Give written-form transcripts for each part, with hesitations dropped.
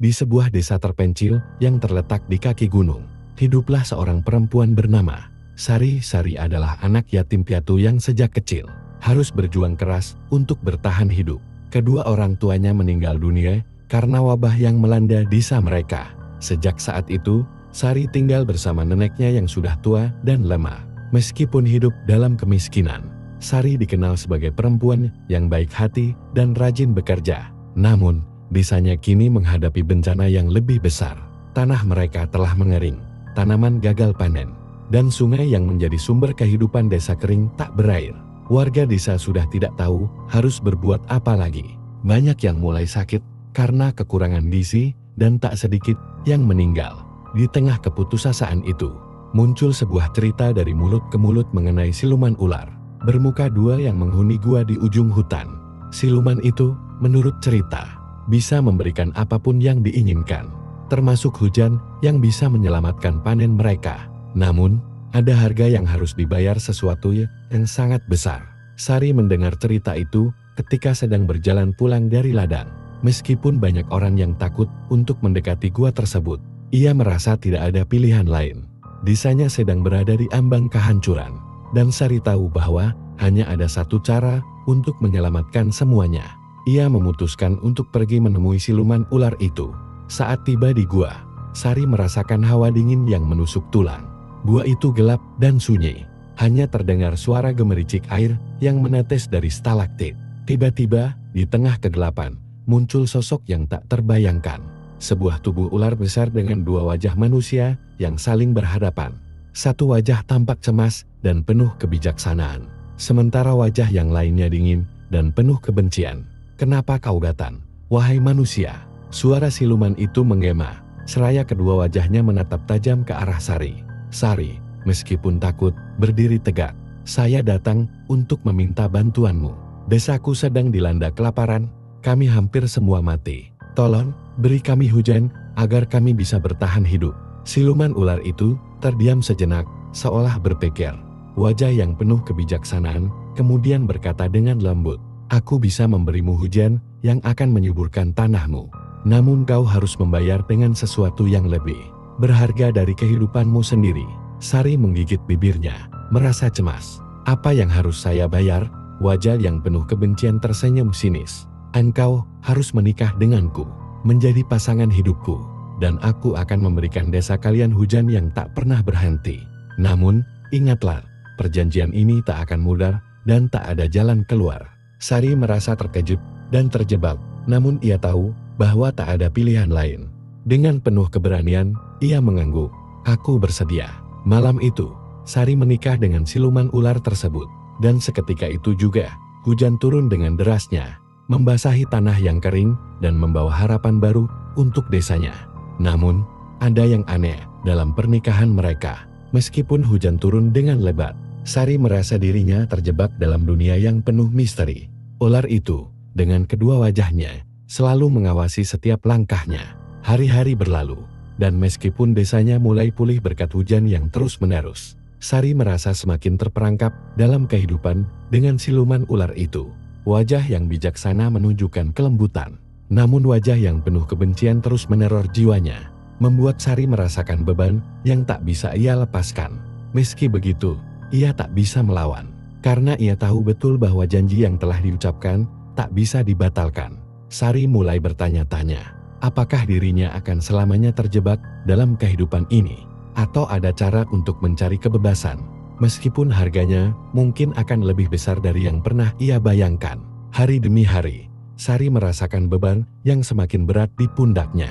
Di sebuah desa terpencil yang terletak di kaki gunung, hiduplah seorang perempuan bernama Sari. Sari adalah anak yatim piatu yang sejak kecil harus berjuang keras untuk bertahan hidup. Kedua orang tuanya meninggal dunia karena wabah yang melanda desa mereka. Sejak saat itu, Sari tinggal bersama neneknya yang sudah tua dan lemah. Meskipun hidup dalam kemiskinan, Sari dikenal sebagai perempuan yang baik hati dan rajin bekerja. Namun, desanya kini menghadapi bencana yang lebih besar. Tanah mereka telah mengering, tanaman gagal panen, dan sungai yang menjadi sumber kehidupan desa kering tak berair. Warga desa sudah tidak tahu harus berbuat apa lagi. Banyak yang mulai sakit karena kekurangan gizi dan tak sedikit yang meninggal. Di tengah keputusasaan itu, muncul sebuah cerita dari mulut ke mulut mengenai siluman ular bermuka dua yang menghuni gua di ujung hutan. Siluman itu, menurut cerita, bisa memberikan apapun yang diinginkan, termasuk hujan yang bisa menyelamatkan panen mereka. Namun, ada harga yang harus dibayar, sesuatu yang sangat besar. Sari mendengar cerita itu ketika sedang berjalan pulang dari ladang. Meskipun banyak orang yang takut untuk mendekati gua tersebut, ia merasa tidak ada pilihan lain. Desanya sedang berada di ambang kehancuran, dan Sari tahu bahwa hanya ada satu cara untuk menyelamatkan semuanya. Ia memutuskan untuk pergi menemui siluman ular itu. Saat tiba di gua, Sari merasakan hawa dingin yang menusuk tulang. Gua itu gelap dan sunyi. Hanya terdengar suara gemericik air yang menetes dari stalaktit. Tiba-tiba, di tengah kegelapan, muncul sosok yang tak terbayangkan. Sebuah tubuh ular besar dengan dua wajah manusia yang saling berhadapan. Satu wajah tampak cemas dan penuh kebijaksanaan, sementara wajah yang lainnya dingin dan penuh kebencian. "Kenapa kau datang, wahai manusia?" Suara siluman itu menggema, seraya kedua wajahnya menatap tajam ke arah Sari. Sari, meskipun takut, berdiri tegak. "Saya datang untuk meminta bantuanmu. Desaku sedang dilanda kelaparan, kami hampir semua mati. Tolong, beri kami hujan, agar kami bisa bertahan hidup." Siluman ular itu terdiam sejenak, seolah berpikir. Wajah yang penuh kebijaksanaan kemudian berkata dengan lembut, "Aku bisa memberimu hujan yang akan menyuburkan tanahmu. Namun kau harus membayar dengan sesuatu yang lebih berharga dari kehidupanmu sendiri." Sari menggigit bibirnya, merasa cemas. "Apa yang harus saya bayar?" Wajah yang penuh kebencian tersenyum sinis. "Engkau harus menikah denganku, menjadi pasangan hidupku, dan aku akan memberikan desa kalian hujan yang tak pernah berhenti. Namun, ingatlah, perjanjian ini tak akan mudah dan tak ada jalan keluar." Sari merasa terkejut dan terjebak, namun ia tahu bahwa tak ada pilihan lain. Dengan penuh keberanian, ia mengangguk, "Aku bersedia." Malam itu, Sari menikah dengan siluman ular tersebut, dan seketika itu juga, hujan turun dengan derasnya, membasahi tanah yang kering dan membawa harapan baru untuk desanya. Namun, ada yang aneh dalam pernikahan mereka. Meskipun hujan turun dengan lebat, Sari merasa dirinya terjebak dalam dunia yang penuh misteri. Ular itu, dengan kedua wajahnya, selalu mengawasi setiap langkahnya. Hari-hari berlalu, dan meskipun desanya mulai pulih berkat hujan yang terus-menerus, Sari merasa semakin terperangkap dalam kehidupan dengan siluman ular itu. Wajah yang bijaksana menunjukkan kelembutan, namun wajah yang penuh kebencian terus meneror jiwanya, membuat Sari merasakan beban yang tak bisa ia lepaskan. Meski begitu, ia tak bisa melawan, karena ia tahu betul bahwa janji yang telah diucapkan tak bisa dibatalkan. Sari mulai bertanya-tanya, apakah dirinya akan selamanya terjebak dalam kehidupan ini, atau ada cara untuk mencari kebebasan, meskipun harganya mungkin akan lebih besar dari yang pernah ia bayangkan. Hari demi hari, Sari merasakan beban yang semakin berat di pundaknya.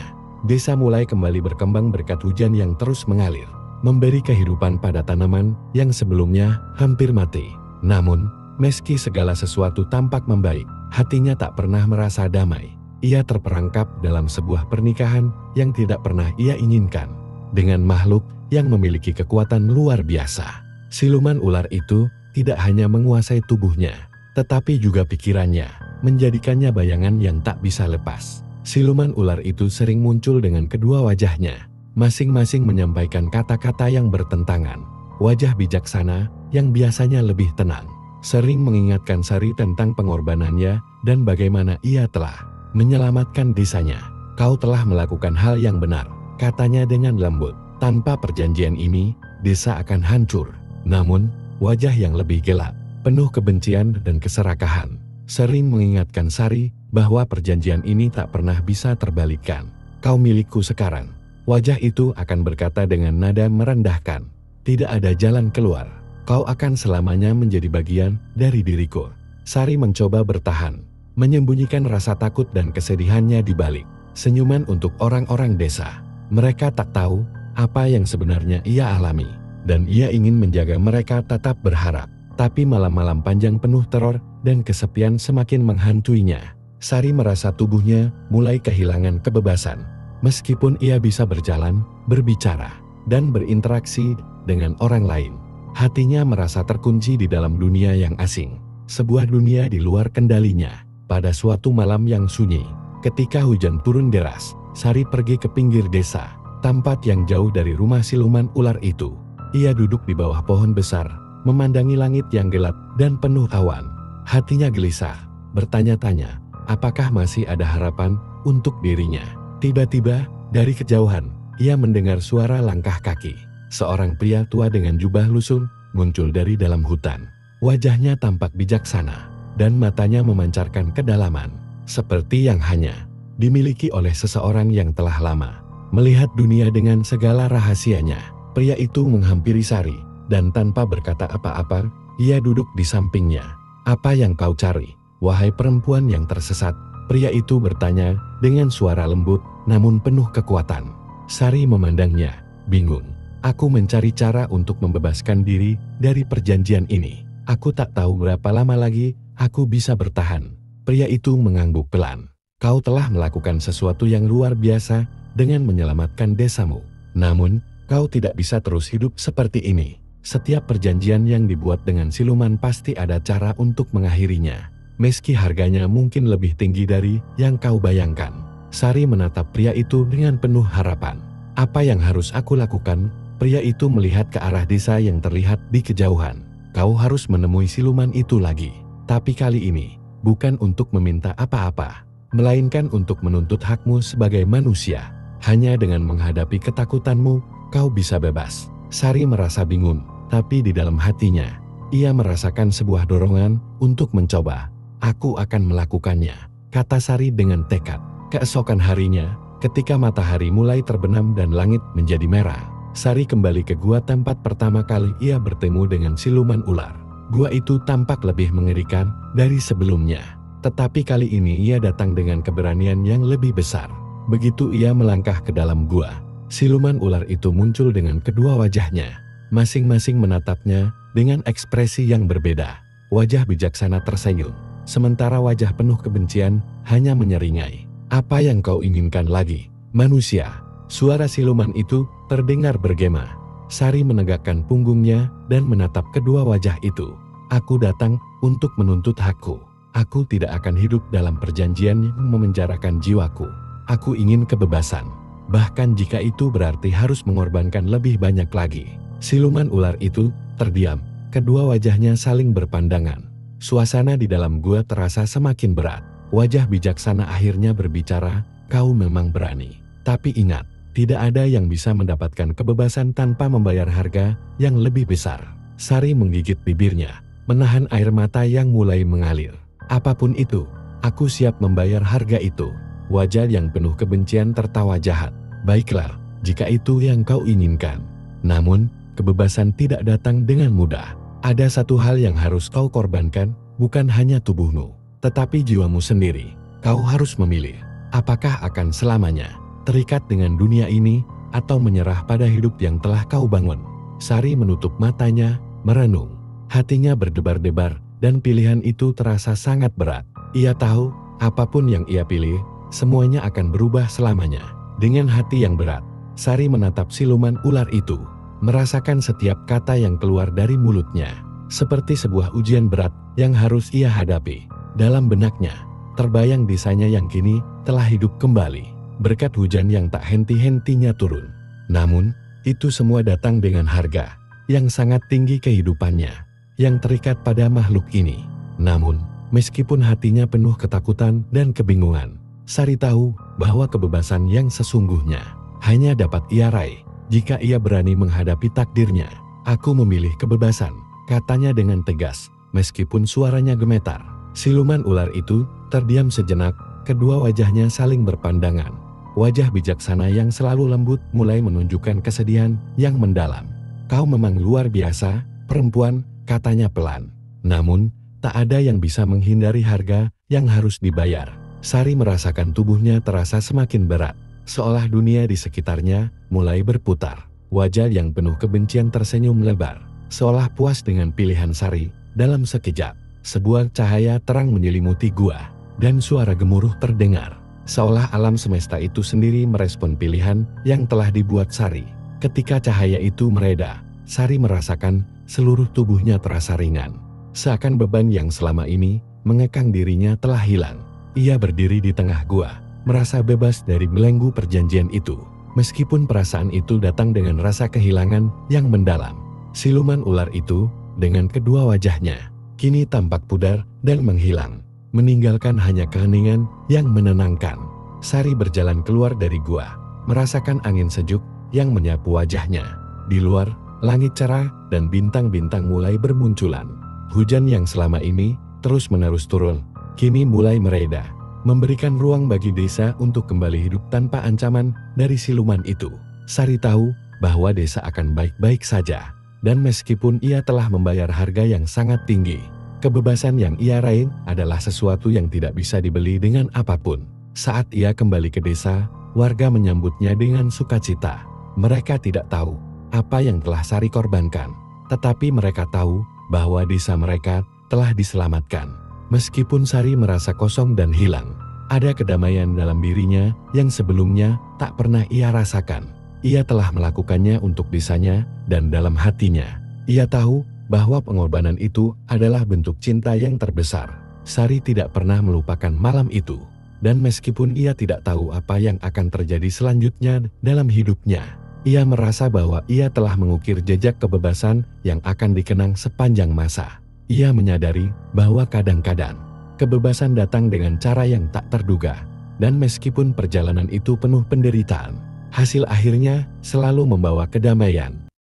Desa mulai kembali berkembang berkat hujan yang terus mengalir, memberi kehidupan pada tanaman yang sebelumnya hampir mati. Namun, meski segala sesuatu tampak membaik, hatinya tak pernah merasa damai. Ia terperangkap dalam sebuah pernikahan yang tidak pernah ia inginkan, dengan makhluk yang memiliki kekuatan luar biasa. Siluman ular itu tidak hanya menguasai tubuhnya, tetapi juga pikirannya, menjadikannya bayangan yang tak bisa lepas. Siluman ular itu sering muncul dengan kedua wajahnya, masing-masing menyampaikan kata-kata yang bertentangan. Wajah bijaksana yang biasanya lebih tenang, sering mengingatkan Sari tentang pengorbanannya dan bagaimana ia telah menyelamatkan desanya. Kau telah melakukan hal yang benar, katanya dengan lembut. Tanpa perjanjian ini, desa akan hancur. Namun, wajah yang lebih gelap, penuh kebencian dan keserakahan, sering mengingatkan Sari bahwa perjanjian ini tak pernah bisa terbalikkan. Kau milikku sekarang. Wajah itu akan berkata dengan nada merendahkan. Tidak ada jalan keluar. Kau akan selamanya menjadi bagian dari diriku. Sari mencoba bertahan, menyembunyikan rasa takut dan kesedihannya di balik senyuman untuk orang-orang desa. Mereka tak tahu apa yang sebenarnya ia alami, dan ia ingin menjaga mereka tetap berharap. Tapi malam-malam panjang penuh teror dan kesepian semakin menghantuinya. Sari merasa tubuhnya mulai kehilangan kebebasan. Meskipun ia bisa berjalan, berbicara, dan berinteraksi dengan orang lain, hatinya merasa terkunci di dalam dunia yang asing. Sebuah dunia di luar kendalinya. Pada suatu malam yang sunyi, ketika hujan turun deras, Sari pergi ke pinggir desa, tempat yang jauh dari rumah siluman ular itu. Ia duduk di bawah pohon besar, memandangi langit yang gelap dan penuh awan. Hatinya gelisah, bertanya-tanya, apakah masih ada harapan untuk dirinya. Tiba-tiba, dari kejauhan, ia mendengar suara langkah kaki. Seorang pria tua dengan jubah lusuh muncul dari dalam hutan. Wajahnya tampak bijaksana, dan matanya memancarkan kedalaman, seperti yang hanya dimiliki oleh seseorang yang telah lama melihat dunia dengan segala rahasianya. Pria itu menghampiri Sari, dan tanpa berkata apa-apa, ia duduk di sampingnya. Apa yang kau cari, wahai perempuan yang tersesat? Pria itu bertanya dengan suara lembut namun penuh kekuatan. Sari memandangnya, bingung. Aku mencari cara untuk membebaskan diri dari perjanjian ini. Aku tak tahu berapa lama lagi aku bisa bertahan. Pria itu mengangguk pelan. Kau telah melakukan sesuatu yang luar biasa dengan menyelamatkan desamu. Namun, kau tidak bisa terus hidup seperti ini. Setiap perjanjian yang dibuat dengan siluman pasti ada cara untuk mengakhirinya. Meski harganya mungkin lebih tinggi dari yang kau bayangkan. Sari menatap pria itu dengan penuh harapan. Apa yang harus aku lakukan? Pria itu melihat ke arah desa yang terlihat di kejauhan. Kau harus menemui siluman itu lagi. Tapi kali ini, bukan untuk meminta apa-apa, melainkan untuk menuntut hakmu sebagai manusia. Hanya dengan menghadapi ketakutanmu, kau bisa bebas. Sari merasa bingung, tapi di dalam hatinya, ia merasakan sebuah dorongan untuk mencoba. Aku akan melakukannya, kata Sari dengan tekad. Keesokan harinya, ketika matahari mulai terbenam dan langit menjadi merah, Sari kembali ke gua tempat pertama kali ia bertemu dengan siluman ular. Gua itu tampak lebih mengerikan dari sebelumnya, tetapi kali ini ia datang dengan keberanian yang lebih besar. Begitu ia melangkah ke dalam gua, siluman ular itu muncul dengan kedua wajahnya. Masing-masing menatapnya dengan ekspresi yang berbeda. Wajah bijaksana tersenyum, sementara wajah penuh kebencian hanya menyeringai. Apa yang kau inginkan lagi, manusia? Suara siluman itu terdengar bergema. Sari menegakkan punggungnya dan menatap kedua wajah itu. Aku datang untuk menuntut hakku. Aku tidak akan hidup dalam perjanjian yang memenjarakan jiwaku. Aku ingin kebebasan, bahkan jika itu berarti harus mengorbankan lebih banyak lagi. Siluman ular itu terdiam, kedua wajahnya saling berpandangan. Suasana di dalam gua terasa semakin berat. Wajah bijaksana akhirnya berbicara, kau memang berani. Tapi ingat, tidak ada yang bisa mendapatkan kebebasan tanpa membayar harga yang lebih besar. Sari menggigit bibirnya, menahan air mata yang mulai mengalir. Apapun itu, aku siap membayar harga itu. Wajah yang penuh kebencian tertawa jahat. Baiklah, jika itu yang kau inginkan. Namun, kebebasan tidak datang dengan mudah. Ada satu hal yang harus kau korbankan, bukan hanya tubuhmu, tetapi jiwamu sendiri. Kau harus memilih, apakah akan selamanya terikat dengan dunia ini, atau menyerah pada hidup yang telah kau bangun. Sari menutup matanya, merenung. Hatinya berdebar-debar, dan pilihan itu terasa sangat berat. Ia tahu, apapun yang ia pilih, semuanya akan berubah selamanya. Dengan hati yang berat, Sari menatap siluman ular itu, merasakan setiap kata yang keluar dari mulutnya, seperti sebuah ujian berat yang harus ia hadapi. Dalam benaknya, terbayang desanya yang kini telah hidup kembali, berkat hujan yang tak henti-hentinya turun. Namun, itu semua datang dengan harga yang sangat tinggi kehidupannya, yang terikat pada makhluk ini. Namun, meskipun hatinya penuh ketakutan dan kebingungan, Sari tahu bahwa kebebasan yang sesungguhnya hanya dapat ia raih jika ia berani menghadapi takdirnya. "Aku memilih kebebasan," katanya dengan tegas, meskipun suaranya gemetar. Siluman ular itu terdiam sejenak, kedua wajahnya saling berpandangan. Wajah bijaksana yang selalu lembut mulai menunjukkan kesedihan yang mendalam. "Kau memang luar biasa, perempuan," katanya pelan. "Namun, tak ada yang bisa menghindari harga yang harus dibayar." Sari merasakan tubuhnya terasa semakin berat, seolah dunia di sekitarnya mulai berputar. Wajah yang penuh kebencian tersenyum lebar, seolah puas dengan pilihan Sari. Dalam sekejap, sebuah cahaya terang menyelimuti gua, dan suara gemuruh terdengar, seolah alam semesta itu sendiri merespon pilihan yang telah dibuat Sari. Ketika cahaya itu mereda, Sari merasakan seluruh tubuhnya terasa ringan. Seakan beban yang selama ini mengekang dirinya telah hilang. Ia berdiri di tengah gua, merasa bebas dari belenggu perjanjian itu. Meskipun perasaan itu datang dengan rasa kehilangan yang mendalam. Siluman ular itu, dengan kedua wajahnya, kini tampak pudar dan menghilang, meninggalkan hanya keheningan yang menenangkan. Sari berjalan keluar dari gua, merasakan angin sejuk yang menyapu wajahnya. Di luar, langit cerah dan bintang-bintang mulai bermunculan. Hujan yang selama ini terus-menerus turun, kini mulai mereda, memberikan ruang bagi desa untuk kembali hidup tanpa ancaman dari siluman itu. Sari tahu bahwa desa akan baik-baik saja, dan meskipun ia telah membayar harga yang sangat tinggi, kebebasan yang ia raih adalah sesuatu yang tidak bisa dibeli dengan apapun. Saat ia kembali ke desa, warga menyambutnya dengan sukacita. Mereka tidak tahu apa yang telah Sari korbankan, tetapi mereka tahu bahwa desa mereka telah diselamatkan. Meskipun Sari merasa kosong dan hilang, ada kedamaian dalam dirinya yang sebelumnya tak pernah ia rasakan. Ia telah melakukannya untuk desanya, dan dalam hatinya, ia tahu bahwa pengorbanan itu adalah bentuk cinta yang terbesar. Sari tidak pernah melupakan malam itu, dan meskipun ia tidak tahu apa yang akan terjadi selanjutnya dalam hidupnya, ia merasa bahwa ia telah mengukir jejak kebebasan yang akan dikenang sepanjang masa. Ia menyadari bahwa kadang-kadang kebebasan datang dengan cara yang tak terduga, dan meskipun perjalanan itu penuh penderitaan, hasil akhirnya selalu membawa kedamaian.